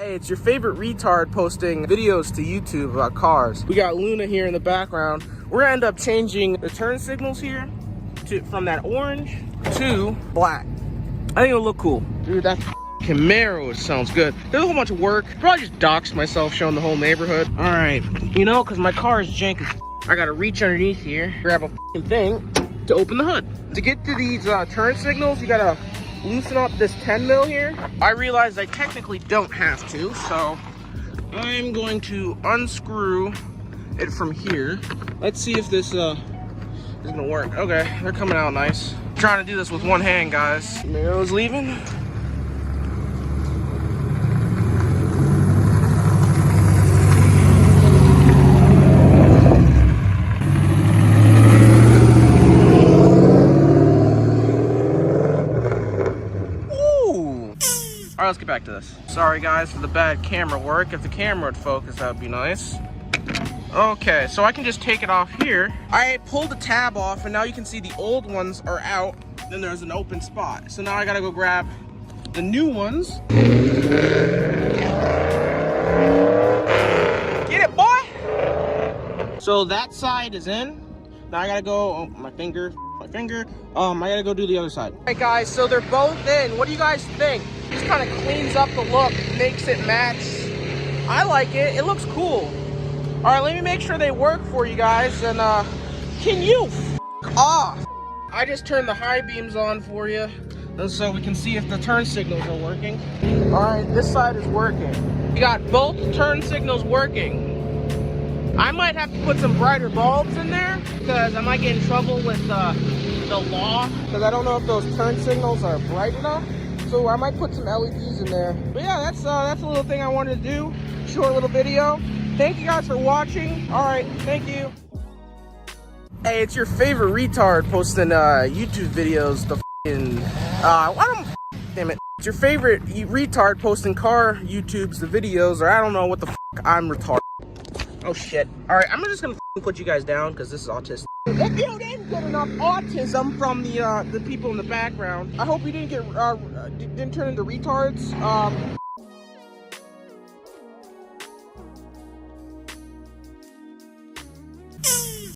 Hey, it's your favorite retard posting videos to YouTube about cars. We got Luna here in the background. We're gonna end up changing the turn signals here from that orange to black. I think it'll look cool. Dude, that Camaro, it sounds good. There's a whole bunch of work. Probably just doxed myself showing the whole neighborhood. All right, you know, because my car is jank as I gotta reach underneath here, grab a thing to open the hood. To get to these turn signals, you gotta loosen up this 10 mil here. I realized I technically don't have to, so I'm going to unscrew it from here. Let's see if this is gonna work. Okay, they're coming out nice. I'm trying to do this with one hand, guys. Miro's leaving. All right, let's get back to this. Sorry guys for the bad camera work. If the camera would focus, that would be nice. Okay, so I can just take it off here. I pulled the tab off and now you can see the old ones are out. Then there's an open spot. So now I gotta go grab the new ones. Get it, boy! So that side is in. Now I gotta go, oh, my finger. I gotta go do the other side. All right guys, so they're both in. What do you guys think? Just kind of cleans up the look, makes it match. I like it, it looks cool. All right, let me make sure they work for you guys. And can you off? I just turned the high beams on for you, so we can see if the turn signals are working. All right, this side is working. We got both turn signals working. I might have to put some brighter bulbs in there because I might get in trouble with the law, because I don't know if those turn signals are bright enough. So I might put some LEDs in there. But yeah, that's a little thing I wanted to do. Short little video. Thank you guys for watching. All right, thank you. Hey, it's your favorite retard posting YouTube videos. The damn it. It's your favorite retard posting car YouTubes, the videos, or I don't know what the I'm retarded. Oh shit. All right, I'm just gonna put you guys down because this is autistic. If you didn't get enough autism from the people in the background, I hope you didn't get didn't turn into retards.